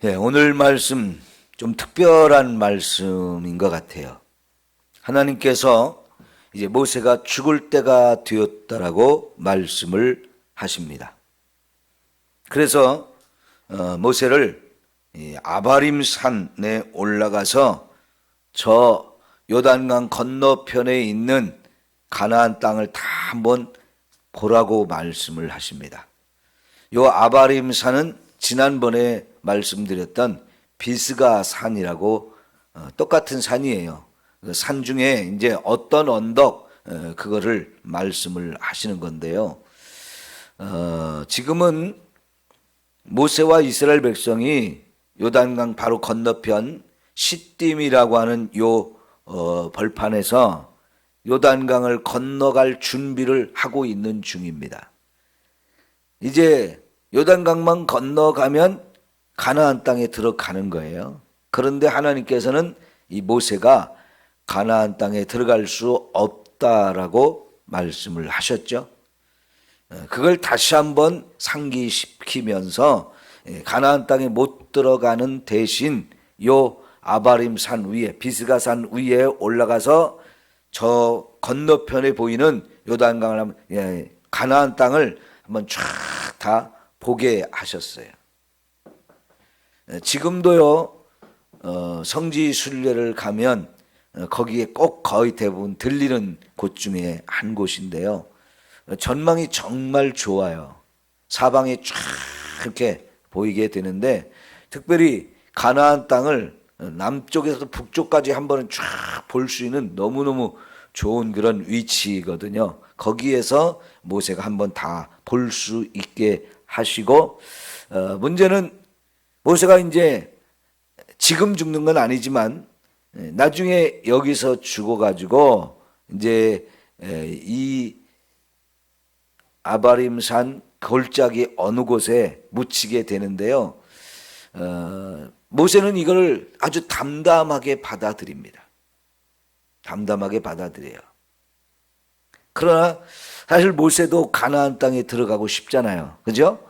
오늘 말씀 좀 특별한 말씀인 것 같아요. 하나님께서 이제 모세가 죽을 때가 되었다라고 말씀을 하십니다. 그래서 모세를 아바림 산에 올라가서 저 요단강 건너편에 있는 가나안 땅을 다 한번 보라고 말씀을 하십니다. 요 아바림 산은 지난번에 말씀드렸던 비스가 산이라고 똑같은 산이에요. 그 산 중에 이제 어떤 언덕 그거를 말씀을 하시는 건데요. 지금은 모세와 이스라엘 백성이 요단강 바로 건너편 시딤이라고 하는 요 벌판에서 요단강을 건너갈 준비를 하고 있는 중입니다. 이제 요단강만 건너가면 가나안 땅에 들어가는 거예요. 그런데 하나님께서는 이 모세가 가나안 땅에 들어갈 수 없다라고 말씀을 하셨죠. 그걸 다시 한번 상기시키면서 가나안 땅에 못 들어가는 대신 요 아바림 산 위에 비스가 산 위에 올라가서 저 건너편에 보이는 요단강을 가나안 땅을 한번 쫙 다 보게 하셨어요. 지금도요 성지 순례를 가면 거기에 꼭 거의 대부분 들리는 곳 중에 한 곳인데요. 전망이 정말 좋아요. 사방에 쫙 이렇게 보이게 되는데 특별히 가나안 땅을 남쪽에서 북쪽까지 한 번은 쫙 볼 수 있는 너무너무 좋은 그런 위치거든요. 거기에서 모세가 한번 다 볼 수 있게 하시고 문제는 모세가 이제 지금 죽는 건 아니지만 나중에 여기서 죽어가지고 이제 이 아바림산 골짜기 어느 곳에 묻히게 되는데요. 모세는 이걸 아주 담담하게 받아들입니다. 담담하게 받아들여요. 그러나 사실 모세도 가나안 땅에 들어가고 싶잖아요. 그죠?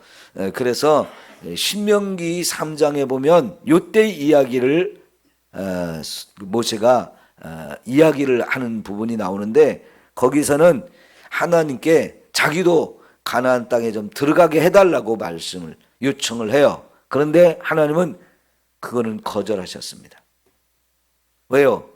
그래서 신명기 3장에 보면 요때 이야기를 모세가 이야기를 하는 부분이 나오는데 거기서는 하나님께 자기도 가나안 땅에 좀 들어가게 해달라고 말씀을 요청을 해요. 그런데 하나님은 그거는 거절하셨습니다. 왜요?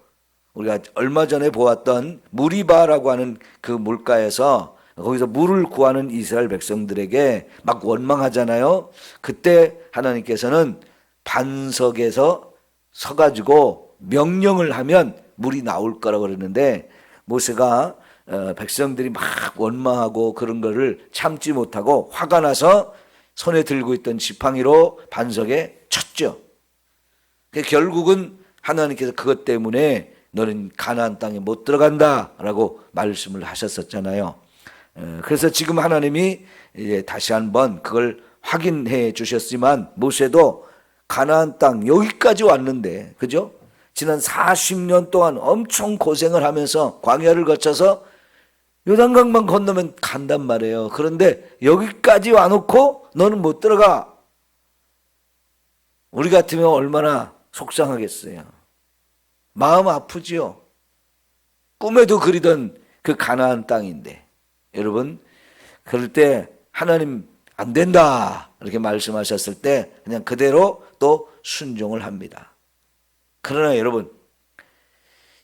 우리가 얼마 전에 보았던 무리바라고 하는 그 물가에서 거기서 물을 구하는 이스라엘 백성들에게 막 원망하잖아요. 그때 하나님께서는 반석에서 서가지고 명령을 하면 물이 나올 거라고 그랬는데 모세가 백성들이 막 원망하고 그런 거를 참지 못하고 화가 나서 손에 들고 있던 지팡이로 반석에 쳤죠. 결국은 하나님께서 그것 때문에 너는 가나안 땅에 못 들어간다라고 말씀을 하셨었잖아요. 그래서 지금 하나님이 이제 다시 한번 그걸 확인해 주셨지만 모세도 가나안 땅 여기까지 왔는데, 그죠? 지난 40년 동안 엄청 고생을 하면서 광야를 거쳐서 요단강만 건너면 간단 말이에요. 그런데 여기까지 와놓고 너는 못 들어가. 우리 같으면 얼마나 속상하겠어요. 마음 아프지요. 꿈에도 그리던 그 가나안 땅인데 여러분 그럴 때 하나님 안 된다 이렇게 말씀하셨을 때 그냥 그대로 또 순종을 합니다. 그러나 여러분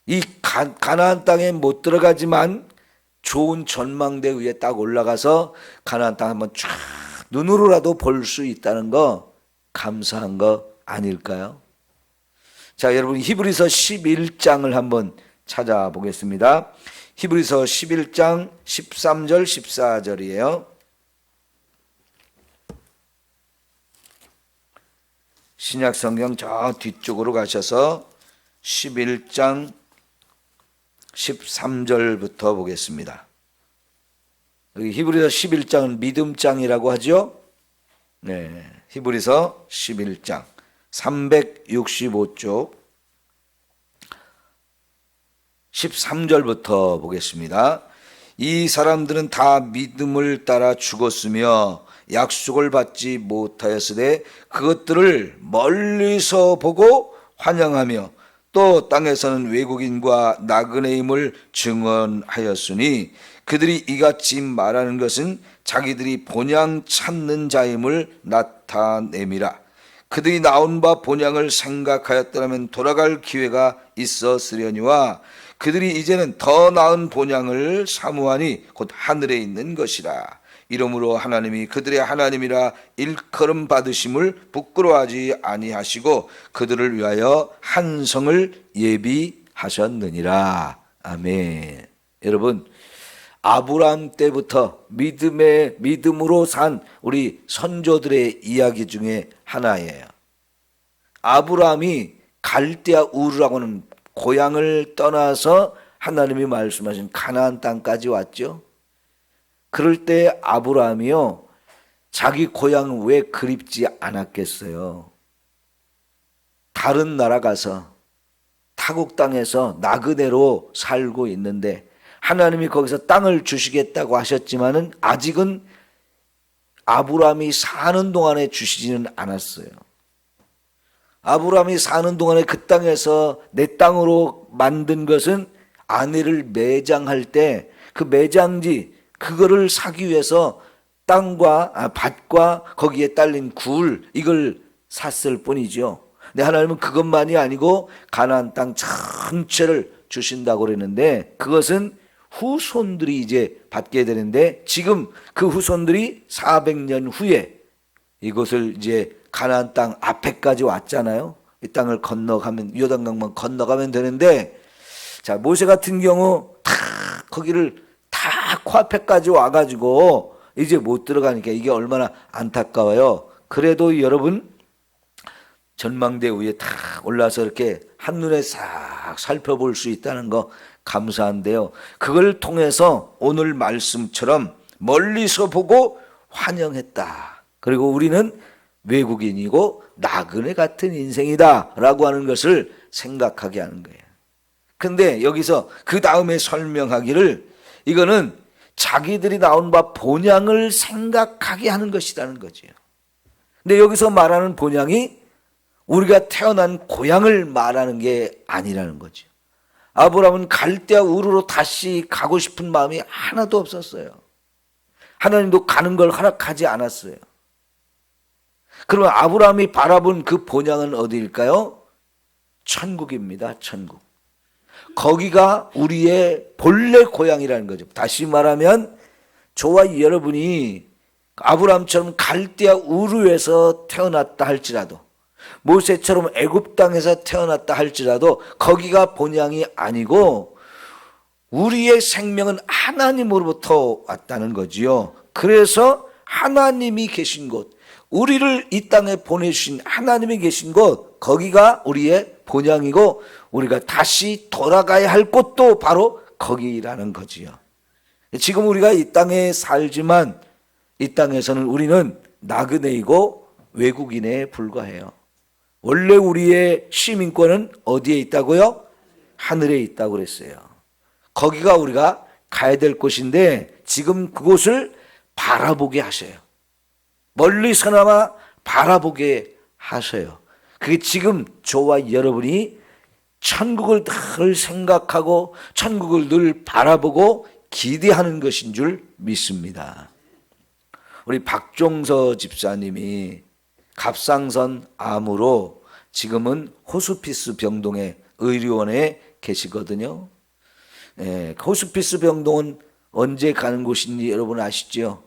이 가나안 땅에 못 들어가지만 좋은 전망대 위에 딱 올라가서 가나안 땅 한번 쫙 눈으로라도 볼 수 있다는 거 감사한 거 아닐까요? 자, 여러분 히브리서 11장을 한번 찾아보겠습니다. 히브리서 11장 13절 14절이에요. 신약 성경 저 뒤쪽으로 가셔서 11장 13절부터 보겠습니다. 여기 히브리서 11장은 믿음장이라고 하죠. 네, 히브리서 11장 365쪽 13절부터 보겠습니다. 이 사람들은 다 믿음을 따라 죽었으며 약속을 받지 못하였으되 그것들을 멀리서 보고 환영하며 또 땅에서는 외국인과 나그네임을 증언하였으니 그들이 이같이 말하는 것은 자기들이 본향 찾는 자임을 나타냄이라. 그들이 나온 바 본향을 생각하였더라면 돌아갈 기회가 있었으려니와 그들이 이제는 더 나은 본향을 사모하니 곧 하늘에 있는 것이라. 이러므로 하나님이 그들의 하나님이라 일컬음 받으심을 부끄러워하지 아니하시고 그들을 위하여 한 성을 예비하셨느니라. 아멘. 여러분, 아브라함 때부터 믿음으로 산 우리 선조들의 이야기 중에 하나예요. 아브라함이 갈대아 우르라고 하는 고향을 떠나서 하나님이 말씀하신 가나안 땅까지 왔죠. 그럴 때 아브라함이요, 자기 고향 왜 그립지 않았겠어요? 다른 나라 가서 타국 땅에서 나그네로 살고 있는데 하나님이 거기서 땅을 주시겠다고 하셨지만은 아직은 아브라함이 사는 동안에 주시지는 않았어요. 아브라함이 사는 동안에 그 땅에서 내 땅으로 만든 것은 아내를 매장할 때 그 매장지 그거를 사기 위해서 땅과 밭과 거기에 딸린 굴 이걸 샀을 뿐이죠. 근데 하나님은 그것만이 아니고 가나안 땅 전체를 주신다고 그랬는데 그것은 후손들이 이제 받게 되는데 지금 그 후손들이 400년 후에 이곳을 이제 가나안 땅 앞에까지 왔잖아요. 이 땅을 건너가면 요단강만 건너가면 되는데 자 모세 같은 경우 다 거기를 다 코앞에까지 와가지고 이제 못 들어가니까 이게 얼마나 안타까워요. 그래도 여러분 전망대 위에 다 올라서 이렇게 한눈에 싹 살펴볼 수 있다는 거 감사한데요. 그걸 통해서 오늘 말씀처럼 멀리서 보고 환영했다. 그리고 우리는 외국인이고 나그네 같은 인생이다 라고 하는 것을 생각하게 하는 거예요. 근데 여기서 그 다음에 설명하기를 이거는 자기들이 나온 바 본향을 생각하게 하는 것이라는 거죠. 근데 여기서 말하는 본향이 우리가 태어난 고향을 말하는 게 아니라는 거죠. 아브라함은 갈대아 우르로 다시 가고 싶은 마음이 하나도 없었어요. 하나님도 가는 걸 허락하지 않았어요. 그러면 아브라함이 바라본 그 본향은 어디일까요? 천국입니다. 천국. 거기가 우리의 본래 고향이라는 거죠. 다시 말하면 저와 여러분이 아브라함처럼 갈대아 우르에서 태어났다 할지라도 모세처럼 애굽 땅에서 태어났다 할지라도 거기가 본향이 아니고 우리의 생명은 하나님으로부터 왔다는 거지요. 그래서 하나님이 계신 곳, 우리를 이 땅에 보내주신 하나님이 계신 곳, 거기가 우리의 본향이고 우리가 다시 돌아가야 할 곳도 바로 거기라는 거지요. 지금 우리가 이 땅에 살지만 이 땅에서는 우리는 나그네이고 외국인에 불과해요. 원래 우리의 시민권은 어디에 있다고요? 하늘에 있다고 그랬어요. 거기가 우리가 가야 될 곳인데 지금 그곳을 바라보게 하셔요. 멀리서나마 바라보게 하셔요. 그게 지금 저와 여러분이 천국을 늘 생각하고 천국을 늘 바라보고 기대하는 것인 줄 믿습니다. 우리 박종서 집사님이 갑상선 암으로 지금은 호스피스 병동의 의료원에 계시거든요. 호스피스 병동은 언제 가는 곳인지 여러분 아시죠?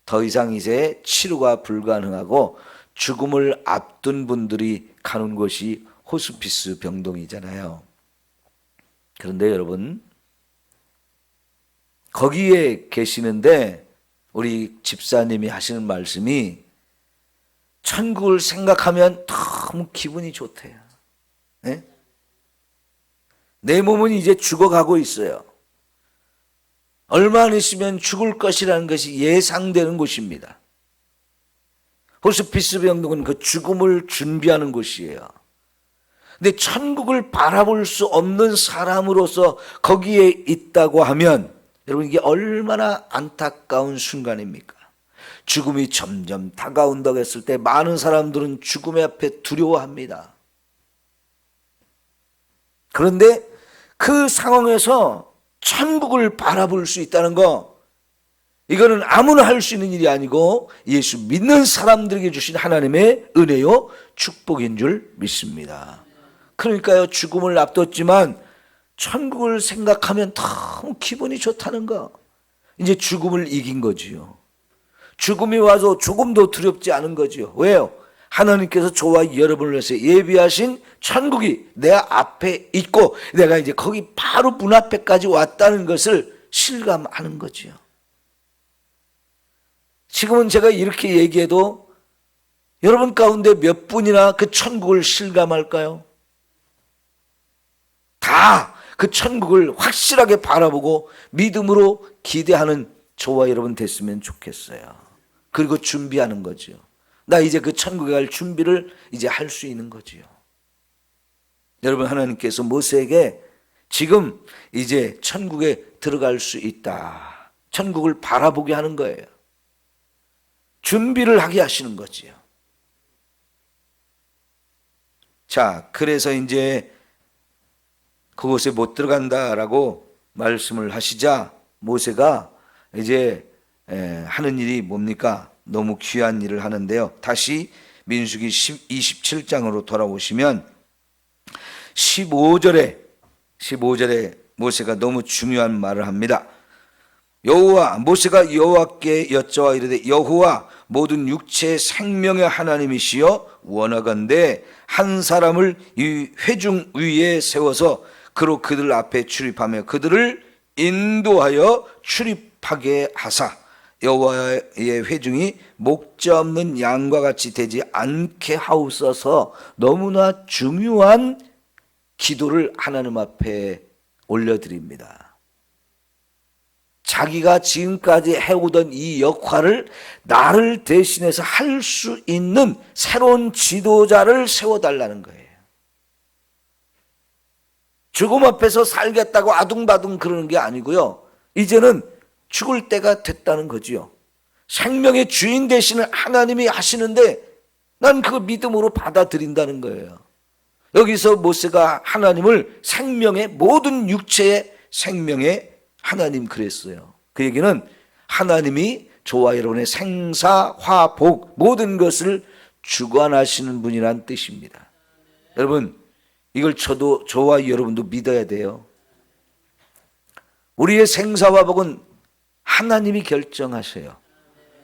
더 이상 이제 치료가 불가능하고 죽음을 앞둔 분들이 가는 곳이 호스피스 병동이잖아요. 그런데 여러분 거기에 계시는데 우리 집사님이 하시는 말씀이 천국을 생각하면 너무 기분이 좋대요. 네? 내 몸은 이제 죽어가고 있어요. 얼마 안 있으면 죽을 것이라는 것이 예상되는 곳입니다. 호스피스 병동은 그 죽음을 준비하는 곳이에요. 근데 천국을 바라볼 수 없는 사람으로서 거기에 있다고 하면 여러분 이게 얼마나 안타까운 순간입니까? 죽음이 점점 다가온다고 했을 때 많은 사람들은 죽음의 앞에 두려워합니다. 그런데 그 상황에서 천국을 바라볼 수 있다는 거, 이거는 아무나 할 수 있는 일이 아니고 예수 믿는 사람들에게 주신 하나님의 은혜요 축복인 줄 믿습니다. 그러니까요, 죽음을 앞뒀지만 천국을 생각하면 너무 기분이 좋다는 거. 이제 죽음을 이긴 거지요. 죽음이 와서 조금도 두렵지 않은 거지요. 왜요? 하나님께서 저와 여러분을 위해서 예비하신 천국이 내 앞에 있고 내가 이제 거기 바로 문 앞에까지 왔다는 것을 실감하는 거지요. 지금은 제가 이렇게 얘기해도 여러분 가운데 몇 분이나 그 천국을 실감할까요? 다 그 천국을 확실하게 바라보고 믿음으로 기대하는 저와 여러분 됐으면 좋겠어요. 그리고 준비하는 거죠. 나 이제 그 천국에 갈 준비를 이제 할 수 있는 거지요. 여러분, 하나님께서 모세에게 지금 이제 천국에 들어갈 수 있다, 천국을 바라보게 하는 거예요. 준비를 하게 하시는 거지요. 자, 그래서 이제 그곳에 못 들어간다라고 말씀을 하시자 모세가 이제 하는 일이 뭡니까? 너무 귀한 일을 하는데요. 다시 민수기 27장으로 돌아오시면 15절에 모세가 너무 중요한 말을 합니다. 모세가 여호와께 여쭤와 이르되 여호와 모든 육체의 생명의 하나님이시여 원하건대 한 사람을 이 회중 위에 세워서 그로 그들 앞에 출입하며 그들을 인도하여 출입하게 하사 여호와의 회중이 목자 없는 양과 같이 되지 않게 하옵소서. 너무나 중요한 기도를 하나님 앞에 올려드립니다. 자기가 지금까지 해오던 이 역할을 나를 대신해서 할 수 있는 새로운 지도자를 세워달라는 거예요. 죽음 앞에서 살겠다고 아둥바둥 그러는 게 아니고요. 이제는 죽을 때가 됐다는 거지요. 생명의 주인 되시는 하나님이 하시는데 난 그 믿음으로 받아들인다는 거예요. 여기서 모세가 하나님을 생명의 모든 육체의 생명의 하나님 그랬어요. 그 얘기는 하나님이 저와 여러분의 생사, 화, 복 모든 것을 주관하시는 분이란 뜻입니다. 여러분, 이걸 저와 여러분도 믿어야 돼요. 우리의 생사와 복은 하나님이 결정하세요.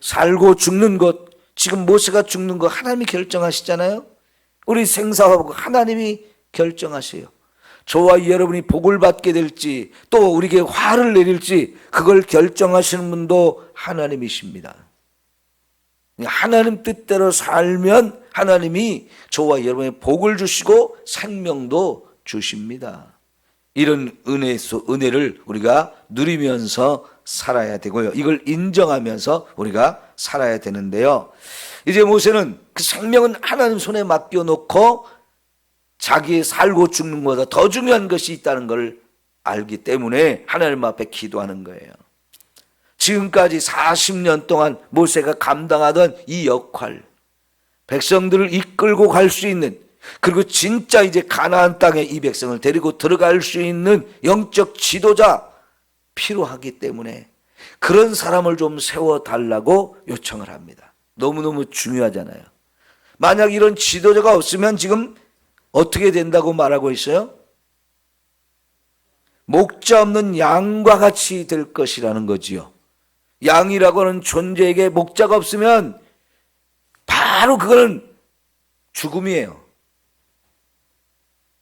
살고 죽는 것, 지금 모세가 죽는 거 하나님이 결정하시잖아요. 우리 생사와 복 하나님이 결정하세요. 저와 여러분이 복을 받게 될지 또 우리에게 화를 내릴지 그걸 결정하시는 분도 하나님이십니다. 하나님 뜻대로 살면 하나님이 저와 여러분의 복을 주시고 생명도 주십니다. 이런 은혜를 우리가 누리면서 살아야 되고요. 이걸 인정하면서 우리가 살아야 되는데요. 이제 모세는 그 생명은 하나님 손에 맡겨놓고 자기의 살고 죽는 것보다 더 중요한 것이 있다는 걸 알기 때문에 하나님 앞에 기도하는 거예요. 지금까지 40년 동안 모세가 감당하던 이 역할, 백성들을 이끌고 갈 수 있는, 그리고 진짜 이제 가나안 땅에 이 백성을 데리고 들어갈 수 있는 영적 지도자 필요하기 때문에 그런 사람을 좀 세워달라고 요청을 합니다. 너무너무 중요하잖아요. 만약 이런 지도자가 없으면 지금 어떻게 된다고 말하고 있어요? 목자 없는 양과 같이 될 것이라는 거지요. 양이라고 하는 존재에게 목자가 없으면 바로 그거는 죽음이에요.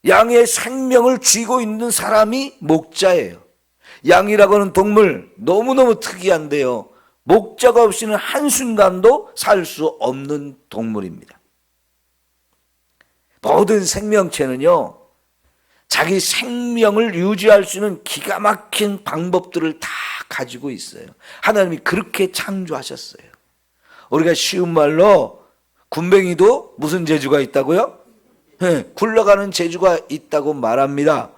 양의 생명을 쥐고 있는 사람이 목자예요. 양이라고 하는 동물 너무너무 특이한데요. 목자가 없이는 한순간도 살 수 없는 동물입니다. 모든 생명체는요, 자기 생명을 유지할 수 있는 기가 막힌 방법들을 다 가지고 있어요. 하나님이 그렇게 창조하셨어요. 우리가 쉬운 말로 군뱅이도 무슨 재주가 있다고요? 네, 굴러가는 재주가 있다고 말합니다.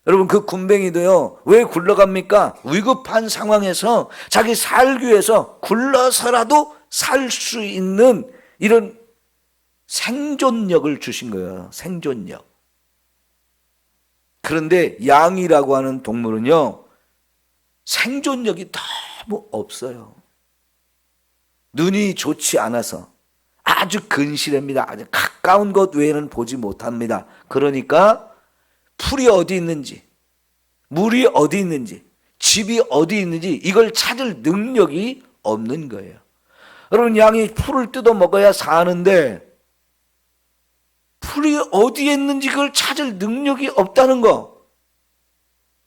여러분 그 군뱅이도요 왜 굴러갑니까? 위급한 상황에서 자기 살기 위해서 굴러서라도 살 수 있는 이런 생존력을 주신 거예요. 생존력. 그런데 양이라고 하는 동물은요 생존력이 너무 없어요. 눈이 좋지 않아서 아주 근실합니다. 아주 가까운 것 외에는 보지 못합니다. 그러니까 풀이 어디 있는지, 물이 어디 있는지, 집이 어디 있는지 이걸 찾을 능력이 없는 거예요. 여러분 양이 풀을 뜯어 먹어야 사는데 풀이 어디에 있는지 그걸 찾을 능력이 없다는 거.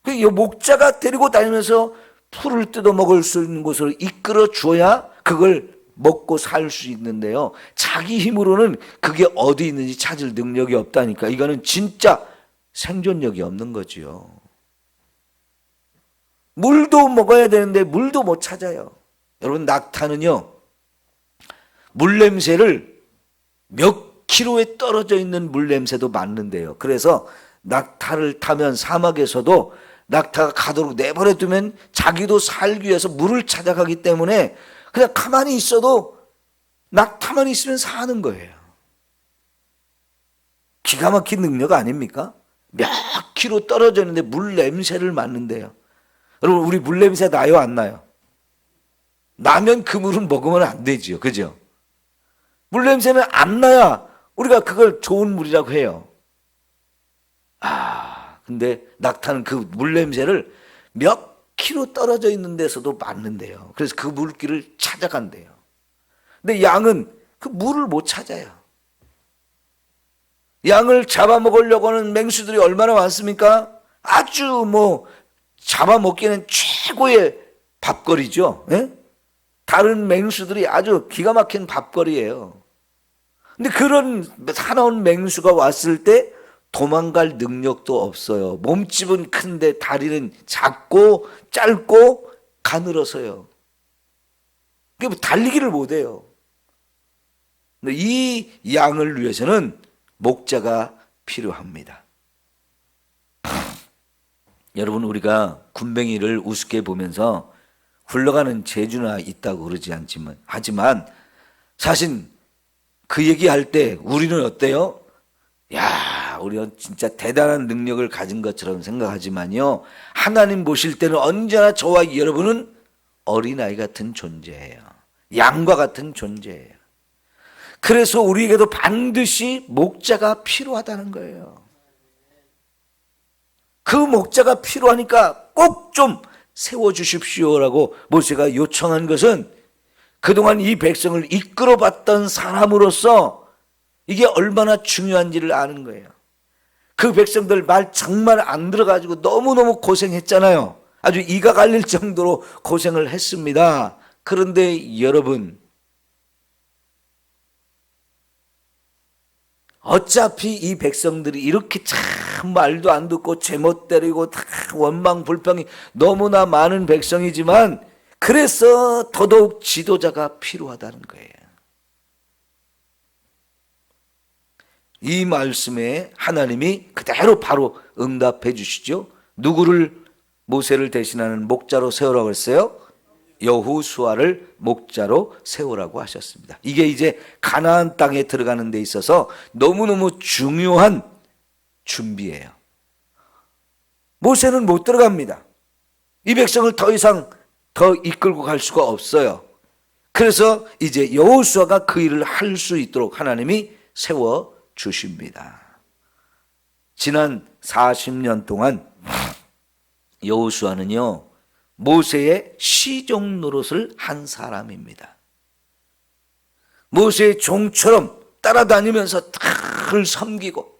그 목자가 데리고 다니면서 풀을 뜯어 먹을 수 있는 곳으로 이끌어 줘야 그걸 먹고 살 수 있는데요. 자기 힘으로는 그게 어디 있는지 찾을 능력이 없다니까. 이거는 진짜 생존력이 없는 거지요. 물도 먹어야 되는데 물도 못 찾아요. 여러분 낙타는요. 물 냄새를 몇 킬로에 떨어져 있는 물 냄새도 맡는데요. 그래서 낙타를 타면 사막에서도 낙타가 가도록 내버려 두면 자기도 살기 위해서 물을 찾아가기 때문에 그냥 가만히 있어도 낙타만 있으면 사는 거예요. 기가 막힌 능력 아닙니까? 몇 킬로 떨어져 있는데 물 냄새를 맡는데요. 여러분 우리 물 냄새 나요 안 나요? 나면 그 물은 먹으면 안 되지요. 그죠? 물 냄새는 안 나야 우리가 그걸 좋은 물이라고 해요. 근데 낙타는 그 물 냄새를 몇 킬로 떨어져 있는 데서도 맡는데요. 그래서 그 물길을 찾아간대요. 근데 양은 그 물을 못 찾아요. 양을 잡아먹으려고 하는 맹수들이 얼마나 많습니까? 아주 잡아먹기에는 최고의 밥거리죠. 예? 다른 맹수들이 아주 기가 막힌 밥거리예요. 근데 그런 사나운 맹수가 왔을 때 도망갈 능력도 없어요. 몸집은 큰데 다리는 작고 짧고 가늘어서요. 달리기를 못해요. 근데 이 양을 위해서는 목자가 필요합니다. 여러분 우리가 군뱅이를 우습게 보면서 굴러가는 재주나 있다고 그러지 않지만 하지만 사실 그 얘기할 때 우리는 어때요? 야, 우리는 진짜 대단한 능력을 가진 것처럼 생각하지만요. 하나님 보실 때는 언제나 저와 여러분은 어린아이 같은 존재예요. 양과 같은 존재예요. 그래서 우리에게도 반드시 목자가 필요하다는 거예요. 그 목자가 필요하니까 꼭 좀 세워주십시오라고 모세가 요청한 것은 그동안 이 백성을 이끌어봤던 사람으로서 이게 얼마나 중요한지를 아는 거예요. 그 백성들 말 정말 안 들어가지고 너무너무 고생했잖아요. 아주 이가 갈릴 정도로 고생을 했습니다. 그런데 여러분 어차피 이 백성들이 이렇게 참 말도 안 듣고 제멋대로이고 다 원망 불평이 너무나 많은 백성이지만 그래서 더더욱 지도자가 필요하다는 거예요. 이 말씀에 하나님이 그대로 바로 응답해 주시죠. 누구를 모세를 대신하는 목자로 세우라고 했어요? 여호수아를 목자로 세우라고 하셨습니다. 이게 이제 가나안 땅에 들어가는 데 있어서 너무너무 중요한 준비예요. 모세는 못 들어갑니다. 이 백성을 더 이상 더 이끌고 갈 수가 없어요. 그래서 이제 여호수아가 그 일을 할 수 있도록 하나님이 세워 주십니다. 지난 40년 동안 여호수아는요 모세의 시종 노릇을 한 사람입니다. 모세의 종처럼 따라다니면서 늘 섬기고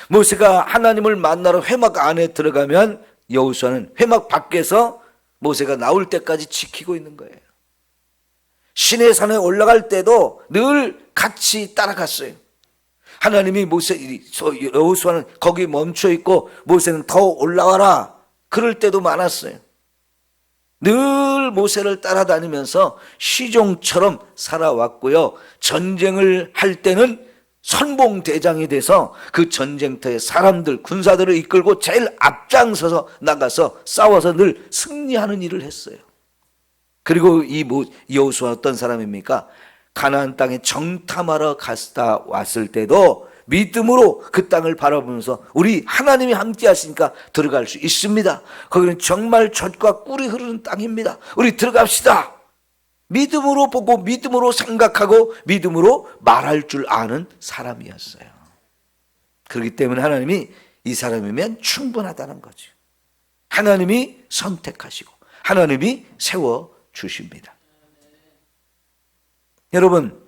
모세가 하나님을 만나러 회막 안에 들어가면 여호수아는 회막 밖에서 모세가 나올 때까지 지키고 있는 거예요. 시내산에 올라갈 때도 늘 같이 따라갔어요. 하나님이 여호수아는 거기 멈춰 있고 모세는 더 올라와라 그럴 때도 많았어요. 늘 모세를 따라다니면서 시종처럼 살아왔고요. 전쟁을 할 때는 선봉대장이 돼서 그 전쟁터에 사람들, 군사들을 이끌고 제일 앞장서서 나가서 싸워서 늘 승리하는 일을 했어요. 그리고 이 여호수아 어떤 사람입니까? 가나안 땅에 정탐하러 갔다 왔을 때도 믿음으로 그 땅을 바라보면서 우리 하나님이 함께 하시니까 들어갈 수 있습니다. 거기는 정말 젖과 꿀이 흐르는 땅입니다. 우리 들어갑시다. 믿음으로 보고 믿음으로 생각하고 믿음으로 말할 줄 아는 사람이었어요. 그렇기 때문에 하나님이 이 사람이면 충분하다는 거죠. 하나님이 선택하시고 하나님이 세워주십니다. 여러분,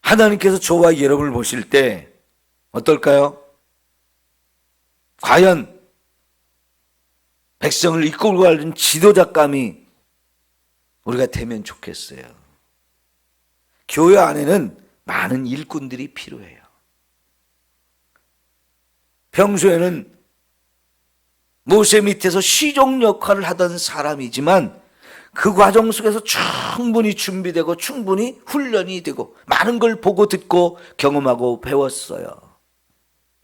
하나님께서 저와 여러분을 보실 때 어떨까요? 과연 백성을 이끌고 가는 지도자감이 우리가 되면 좋겠어요. 교회 안에는 많은 일꾼들이 필요해요. 평소에는 모세 밑에서 시종 역할을 하던 사람이지만 그 과정 속에서 충분히 준비되고 충분히 훈련이 되고 많은 걸 보고 듣고 경험하고 배웠어요.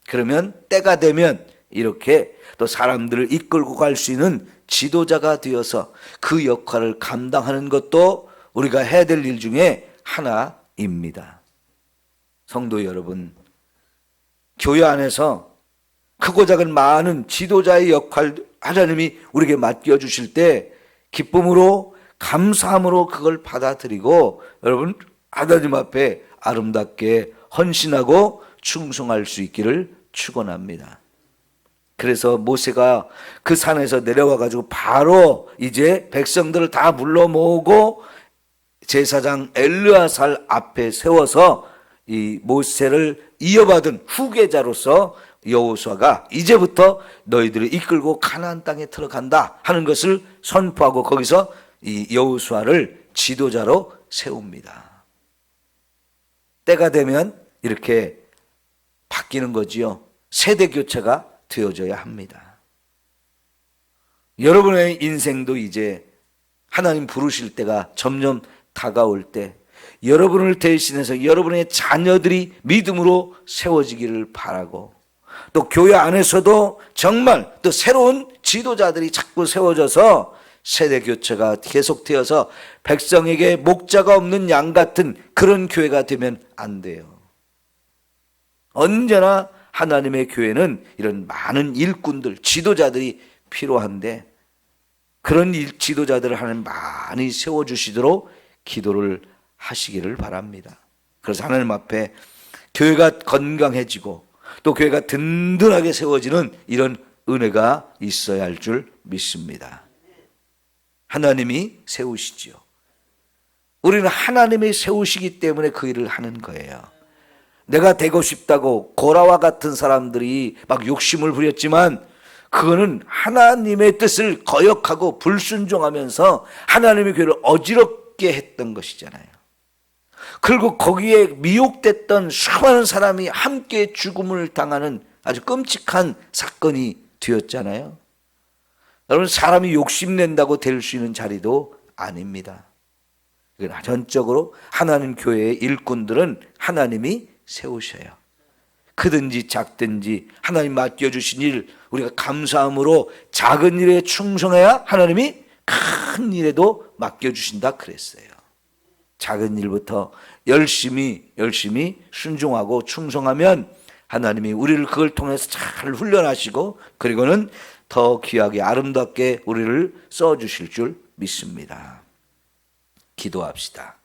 그러면 때가 되면 이렇게 또 사람들을 이끌고 갈 수 있는 지도자가 되어서 그 역할을 감당하는 것도 우리가 해야 될 일 중에 하나입니다. 성도 여러분, 교회 안에서 크고 작은 많은 지도자의 역할 하나님이 우리에게 맡겨주실 때 기쁨으로 감사함으로 그걸 받아들이고 여러분 하나님 앞에 아름답게 헌신하고 충성할 수 있기를 축원합니다. 그래서 모세가 그 산에서 내려와 가지고 바로 이제 백성들을 다 불러 모으고 제사장 엘르아살 앞에 세워서 이 모세를 이어받은 후계자로서 여호수아가 이제부터 너희들을 이끌고 가나안 땅에 들어간다 하는 것을 선포하고 거기서 이 여호수아를 지도자로 세웁니다. 때가 되면 이렇게 바뀌는 거지요. 세대 교체가 되어져야 합니다. 여러분의 인생도 이제 하나님 부르실 때가 점점 다가올 때 여러분을 대신해서 여러분의 자녀들이 믿음으로 세워지기를 바라고 또 교회 안에서도 정말 또 새로운 지도자들이 자꾸 세워져서 세대 교체가 계속되어서 백성에게 목자가 없는 양 같은 그런 교회가 되면 안 돼요. 언제나 하나님의 교회는 이런 많은 일꾼들, 지도자들이 필요한데 그런 지도자들을 하나님 많이 세워주시도록 기도를 하시기를 바랍니다. 그래서 하나님 앞에 교회가 건강해지고 또 교회가 든든하게 세워지는 이런 은혜가 있어야 할 줄 믿습니다. 하나님이 세우시지요. 우리는 하나님이 세우시기 때문에 그 일을 하는 거예요. 내가 되고 싶다고 고라와 같은 사람들이 막 욕심을 부렸지만 그거는 하나님의 뜻을 거역하고 불순종하면서 하나님의 교회를 어지럽게 했던 것이잖아요. 그리고 거기에 미혹됐던 수많은 사람이 함께 죽음을 당하는 아주 끔찍한 사건이 되었잖아요. 여러분, 사람이 욕심낸다고 될 수 있는 자리도 아닙니다. 전적으로 하나님 교회의 일꾼들은 하나님이 세우셔요. 크든지 작든지 하나님 맡겨주신 일 우리가 감사함으로 작은 일에 충성해야 하나님이 큰 일에도 맡겨주신다 그랬어요. 작은 일부터 열심히 순종하고 충성하면 하나님이 우리를 그걸 통해서 잘 훈련하시고 그리고는 더 귀하게 아름답게 우리를 써주실 줄 믿습니다. 기도합시다.